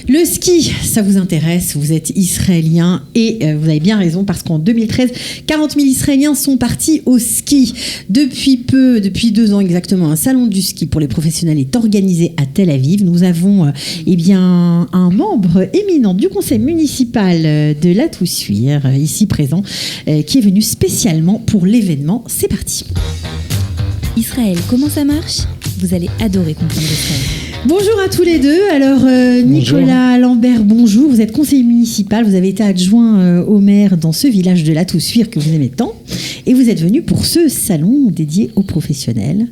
Le ski, ça vous intéresse, vous êtes israélien et vous avez bien raison parce qu'en 2013, 40 000 Israéliens sont partis au ski. Depuis 2 ans exactement, un salon du ski pour les professionnels est organisé à Tel Aviv. Nous avons un membre éminent du conseil municipal de La Toussuire, ici présent, qui est venu spécialement pour l'événement. C'est parti. Israël, comment ça marche ? Vous allez adorer comprendre Israël. Bonjour à tous les deux. Alors, Nicolas Lambert, bonjour. Vous êtes conseiller municipal, vous avez été adjoint au maire dans ce village de La Toussuire que vous aimez tant. Et vous êtes venu pour ce salon dédié aux professionnels.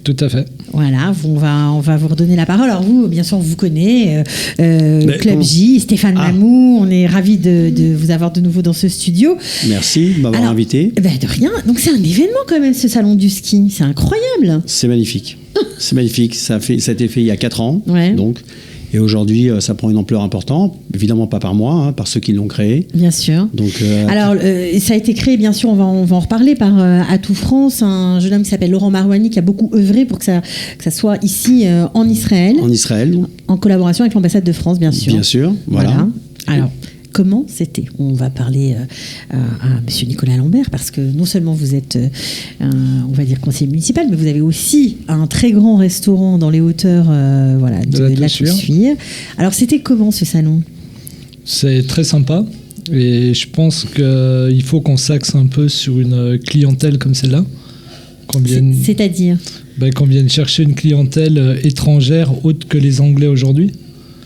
Tout à fait. Voilà, on va vous redonner la parole. Alors vous, bien sûr, vous connaissez Club J, Stéphane Mamou. On est ravis de vous avoir de nouveau dans ce studio. Merci de m'avoir invité. De rien. Donc c'est un événement quand même, ce salon du ski. C'est incroyable. C'est magnifique. C'est magnifique. Ça a été fait il y a 4 ans. Ouais. Donc. Et aujourd'hui, ça prend une ampleur importante. Évidemment pas par moi, par ceux qui l'ont créé. Bien sûr. Donc, alors, ça a été créé, bien sûr, on va en reparler, par Atout France, un jeune homme qui s'appelle Laurent Marouani, qui a beaucoup œuvré pour que ça soit ici en Israël. En Israël. En collaboration avec l'ambassade de France, bien sûr. Bien sûr, voilà. Alors, comment c'était ? On va parler à monsieur Nicolas Lambert, parce que non seulement vous êtes, on va dire, conseiller municipal, mais vous avez aussi un très grand restaurant dans les hauteurs de La Toussuire. Alors, c'était comment ce salon ? C'est très sympa. Et je pense qu'il faut qu'on s'axe un peu sur une clientèle comme celle-là. C'est-à-dire ? Qu'on vienne chercher une clientèle étrangère autre que les Anglais aujourd'hui.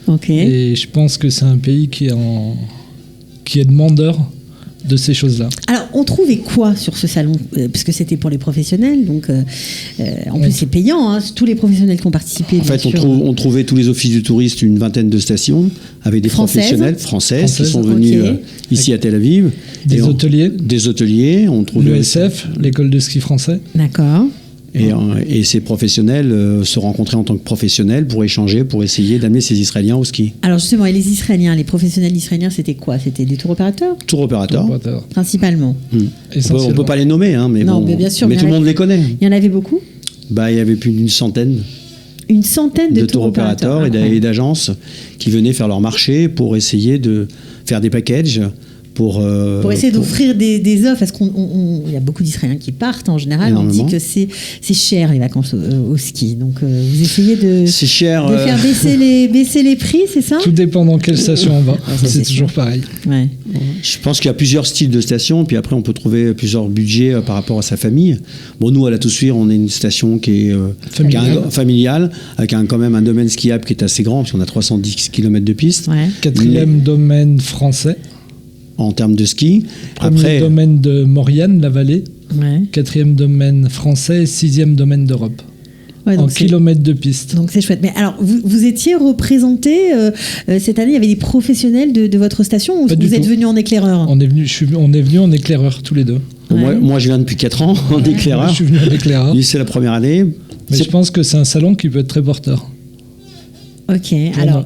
Okay. Et je pense que c'est un pays qui est demandeur de ces choses-là. Alors, on trouvait quoi sur ce salon ? Parce que c'était pour les professionnels, donc en plus c'est payant, hein, tous les professionnels qui ont participé. En fait, on trouvait tous les offices du tourisme, une vingtaine de stations, avec des professionnels françaises qui sont venus ici à Tel Aviv. Des hôteliers. On trouvait l'ESF, l'école de ski français. D'accord. Et ces professionnels se rencontraient en tant que professionnels pour échanger, pour essayer d'amener ces Israéliens au ski. Alors justement, et les Israéliens, les professionnels israéliens, c'était quoi ? C'était des tour opérateurs ? Tour opérateurs. Principalement. On ne peut pas les nommer, mais bien sûr, mais tout le monde les connaît. Il y en avait beaucoup ? Il y avait plus d'une centaine. Une centaine de tour opérateurs et d'agences qui venaient faire leur marché pour essayer de faire des packages. Pour essayer d'offrir des offres, parce qu'il y a beaucoup d'Israéliens qui partent en général. Énormément. On dit que c'est cher les vacances au ski. Donc vous essayez de faire baisser les prix, c'est ça ? Tout dépend dans quelle station on va. C'est toujours pareil. Ouais. Je pense qu'il y a plusieurs styles de stations, puis après on peut trouver plusieurs budgets par rapport à sa famille. Bon, nous à La Toussuire, on est une station qui est familiale, avec quand même un domaine skiable qui est assez grand, parce qu'on a 310 km de piste. Ouais. 4e domaine français. En termes de ski. Premier domaine de Maurienne, la vallée. Ouais. 4e domaine français et 6e domaine d'Europe. Ouais, en kilomètres de piste. Donc c'est chouette. Mais alors, vous étiez représenté cette année, il y avait des professionnels de votre station, ou vous êtes venu en éclaireur ? On est venu en éclaireur tous les deux. Ouais. Moi, je viens depuis 4 ans en éclaireur. Je suis venu en éclaireur. Lui, c'est la première année. Mais je pense que c'est un salon qui peut être très porteur. Ok, alors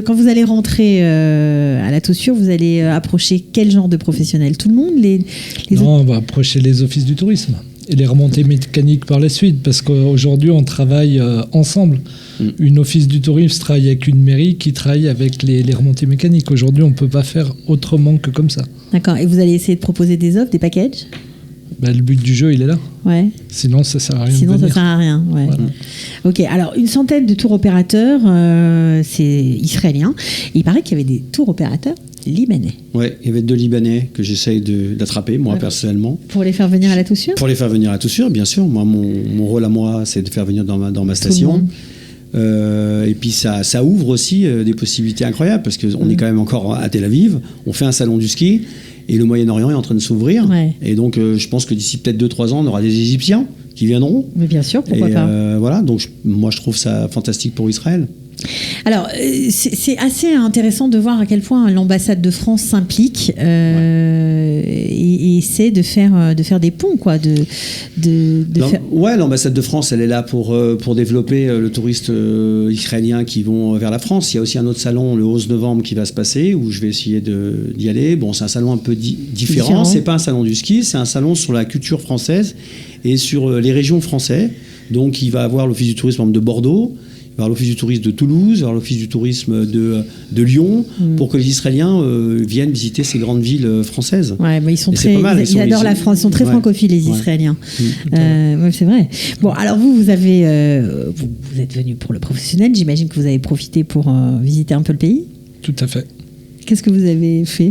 quand vous allez rentrer à La Toussuire, vous allez approcher quel genre de professionnels ? Tout le monde ? On va approcher les offices du tourisme et les remontées mécaniques par la suite, parce qu'aujourd'hui on travaille ensemble. Une office du tourisme travaille avec une mairie qui travaille avec les remontées mécaniques. Aujourd'hui on ne peut pas faire autrement que comme ça. D'accord, et vous allez essayer de proposer des offres, des packages ? Le but du jeu, il est là. Ouais. Sinon, ça sert à rien. Sinon, ça sert à rien. Ouais. Voilà. Ok. Alors, une centaine de tours opérateurs, c'est israélien. Et il paraît qu'il y avait des tours opérateurs libanais. Ouais, il y avait 2 Libanais que j'essaye d'attraper, moi, personnellement. Pour les faire venir à La Toussuire ? Pour les faire venir à La Toussuire, bien sûr. Moi, mon rôle à moi, c'est de faire venir dans ma station. Et puis ça ouvre aussi des possibilités incroyables, parce qu'on est quand même encore à Tel Aviv. On fait un salon du ski. Et le Moyen-Orient est en train de s'ouvrir. Ouais. Et donc, je pense que d'ici peut-être 2-3 ans, on aura des Égyptiens qui viendront. Mais bien sûr, pourquoi pas. Voilà, donc moi, je trouve ça fantastique pour Israël. Alors, c'est assez intéressant de voir à quel point l'ambassade de France s'implique et essaie de faire des ponts, quoi. L'ambassade de France, elle est là pour développer le touriste israélien qui vont vers la France. Il y a aussi un autre salon, le 11 novembre, qui va se passer, où je vais essayer d'y aller. Bon, c'est un salon un peu différent. C'est pas un salon du ski, c'est un salon sur la culture française et sur les régions françaises. Donc, il va avoir l'office du tourisme de Bordeaux. vers l'Office du tourisme de Toulouse, vers l'Office du tourisme de Lyon, pour que les Israéliens viennent visiter ces grandes villes françaises. Ouais, mais ils sont Et c'est très, pas mal, ils adorent la France, ils sont très francophiles, les Israéliens. Ouais, c'est vrai. Bon, alors vous avez, vous êtes venu pour le professionnel. J'imagine que vous avez profité pour visiter un peu le pays. Tout à fait. Qu'est-ce que vous avez fait?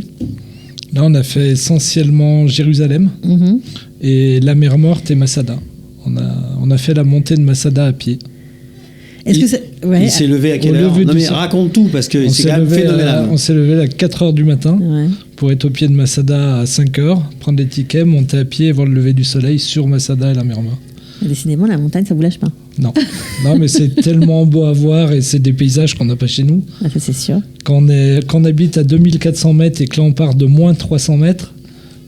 Là, on a fait essentiellement Jérusalem et la mer Morte et Masada. On a fait la montée de Masada à pied. Est-ce que il s'est levé à quelle heure? Non, mais raconte tout, parce que c'est quand même phénoménal. On s'est levé à 4h du matin pour être au pied de Masada à 5h, prendre les tickets, monter à pied et voir le lever du soleil sur Masada et la mer Morte. Décidément, la montagne, ça vous lâche pas. Non, mais c'est tellement beau à voir et c'est des paysages qu'on n'a pas chez nous. Ah, ça c'est sûr. Quand on habite à 2400 mètres et que là on part de moins 300 mètres,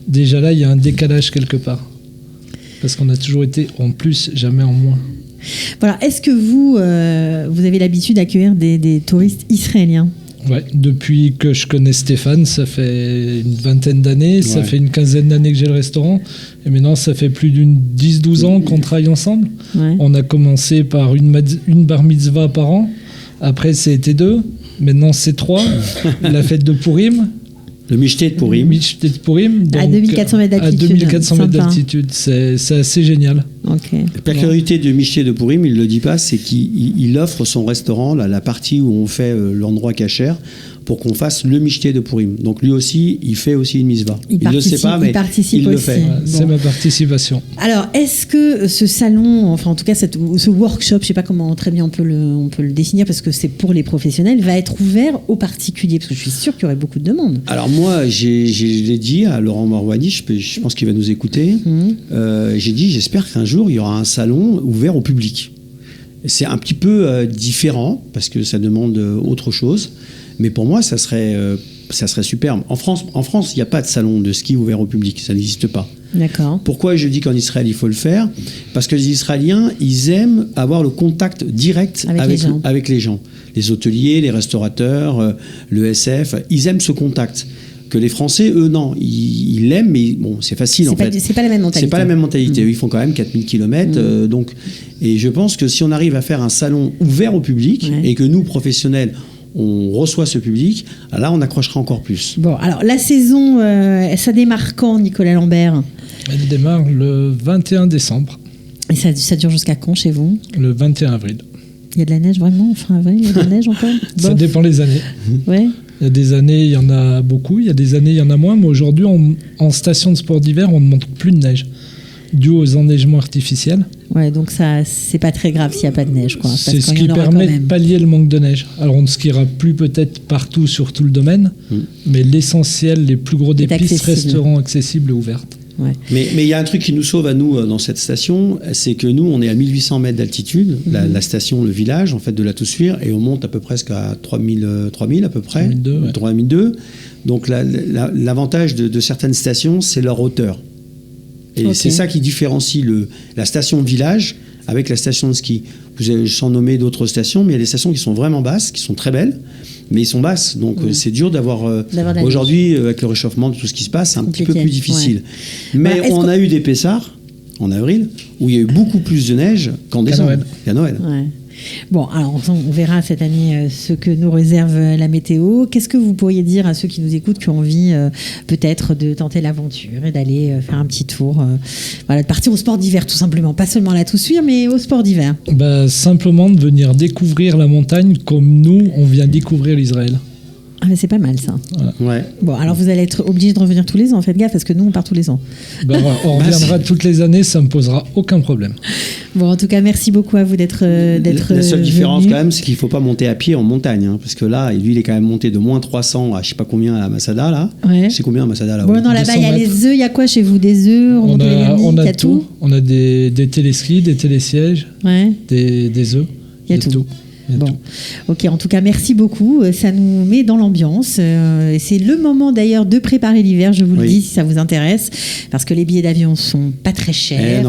déjà là il y a un décalage quelque part. Parce qu'on a toujours été en plus, jamais en moins. Voilà. Est-ce que vous avez l'habitude d'accueillir des touristes israéliens? Ouais, depuis que je connais Stéphane, ça fait une vingtaine d'années, ça fait une quinzaine d'années que j'ai le restaurant, et maintenant ça fait plus d'une 10-12 ans qu'on travaille ensemble. Ouais. On a commencé par une bar mitzvah par an, après c'était 2, maintenant c'est 3, la fête de Purim. Le Michté de Purim. Michté de Purim. Donc, à 2400 mètres d'altitude. À 2400 mètres d'altitude, c'est assez génial. Okay. La particularité du Michté de Purim, il ne le dit pas, c'est qu'il offre son restaurant, la partie où on fait l'endroit kasher, pour qu'on fasse le Michté de Purim. Donc lui aussi, il fait aussi une mitzvah. Il ne le sait pas, mais il le fait. C'est ma participation. Alors, est-ce que ce salon, enfin en tout cas ce workshop, je ne sais pas comment très bien on peut le définir, parce que c'est pour les professionnels, va être ouvert aux particuliers? Parce que je suis sûre qu'il y aurait beaucoup de demandes. Alors moi, j'ai dit à Laurent Marouani, je pense qu'il va nous écouter, j'ai dit, j'espère qu'un jour, il y aura un salon ouvert au public. C'est un petit peu différent, parce que ça demande autre chose. Mais pour moi, ça serait superbe. En France, il n'y a pas de salon de ski ouvert au public. Ça n'existe pas. D'accord. Pourquoi je dis qu'en Israël, il faut le faire? Parce que les Israéliens, ils aiment avoir le contact direct avec les gens. Les hôteliers, les restaurateurs, le SF, ils aiment ce contact. Que les Français, eux, non. Ils l'aiment, mais bon, c'est facile en fait. C'est pas la même mentalité. C'est pas la même mentalité. Eux, ils font quand même 4000 km. Donc, et je pense que si on arrive à faire un salon ouvert au public et que nous, professionnels, on reçoit ce public, là on accrochera encore plus. Bon, alors la saison, ça démarre quand, Nicolas Lambert? Elle démarre le 21 décembre. Et ça dure jusqu'à quand chez vous? Le 21 avril. Il y a de la neige vraiment? Fin avril, il y a de la neige encore? Ça dépend les années. Ouais. Il y a des années, il y en a beaucoup, il y a des années, il y en a moins, mais aujourd'hui, en station de sport d'hiver, on ne montre plus de neige, dû aux enneigements artificiels. Ouais, donc ça, c'est pas très grave s'il n'y a pas de neige, quoi. C'est ce qui permet de pallier le manque de neige. Alors on ne skiera plus peut-être partout sur tout le domaine, mais l'essentiel, les plus gros des pistes resteront accessibles et ouvertes. Ouais. Mais il y a un truc qui nous sauve à nous dans cette station, c'est que nous, on est à 1800 mètres d'altitude, la station, le village en fait de la Toussuire, et on monte à peu près à 3000 à peu près, 3002. Donc l'avantage de certaines stations, c'est leur hauteur. Et c'est ça qui différencie la station de village avec la station de ski. Vous avez sans nommer d'autres stations, mais il y a des stations qui sont vraiment basses, qui sont très belles, mais ils sont basses. Donc c'est dur d'avoir aujourd'hui, avec le réchauffement de tout ce qui se passe, c'est un petit peu plus difficile. Ouais. Mais on a eu des Pessars, en avril, où il y a eu beaucoup plus de neige qu'en décembre. Qu'à Noël. Ouais. Bon, alors on verra cette année ce que nous réserve la météo. Qu'est-ce que vous pourriez dire à ceux qui nous écoutent, qui ont envie peut-être de tenter l'aventure et d'aller faire un petit tour, de partir au sport d'hiver tout simplement, pas seulement à la Toussuire, mais au sport d'hiver? Simplement de venir découvrir la montagne comme nous, on vient découvrir l'Israël. Ah, mais c'est pas mal ça. Ouais. Bon, alors vous allez être obligé de revenir tous les ans, faites gaffe, parce que nous on part tous les ans. On reviendra toutes les années, ça me posera aucun problème. Bon, en tout cas, merci beaucoup à vous d'être La seule différence quand même, c'est qu'il ne faut pas monter à pied en montagne, parce que là, lui, il est quand même monté de moins 300 à je sais pas combien à Masada là. Ouais. C'est combien à Masada là? Bon, non, là-bas il y a les œufs, il y a quoi chez vous? Des œufs, on a tout. On a des téléskis, des télésièges, des œufs. Il y a tout. Bon, ok, en tout cas, merci beaucoup. Ça nous met dans l'ambiance. C'est le moment d'ailleurs de préparer l'hiver, je vous le dis, si ça vous intéresse, parce que les billets d'avion sont pas très chers.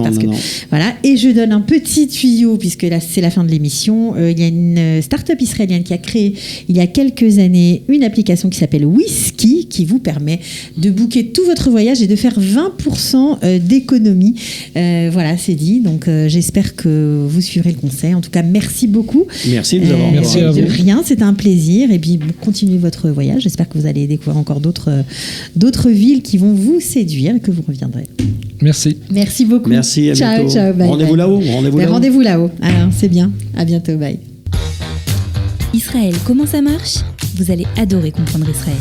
Voilà. Et je donne un petit tuyau, puisque là, c'est la fin de l'émission. Il y a une start-up israélienne qui a créé, il y a quelques années, une application qui s'appelle Whisky, qui vous permet de booker tout votre voyage et de faire 20% d'économie. Voilà, c'est dit. Donc, j'espère que vous suivrez le conseil. En tout cas, merci beaucoup. Merci. Merci de nous avoir Merci envoyé. à vous. De rien, c'était un plaisir. Et puis, continuez votre voyage. J'espère que vous allez découvrir encore d'autres villes qui vont vous séduire et que vous reviendrez. Merci. Merci beaucoup. Merci, à ciao, bientôt. ciao, bye. Rendez-vous bye. là-haut. Rendez-vous Ben, là-haut. rendez-vous là-haut. Alors, c'est bien. À bientôt, bye. Israël, comment ça marche? Vous allez adorer comprendre Israël.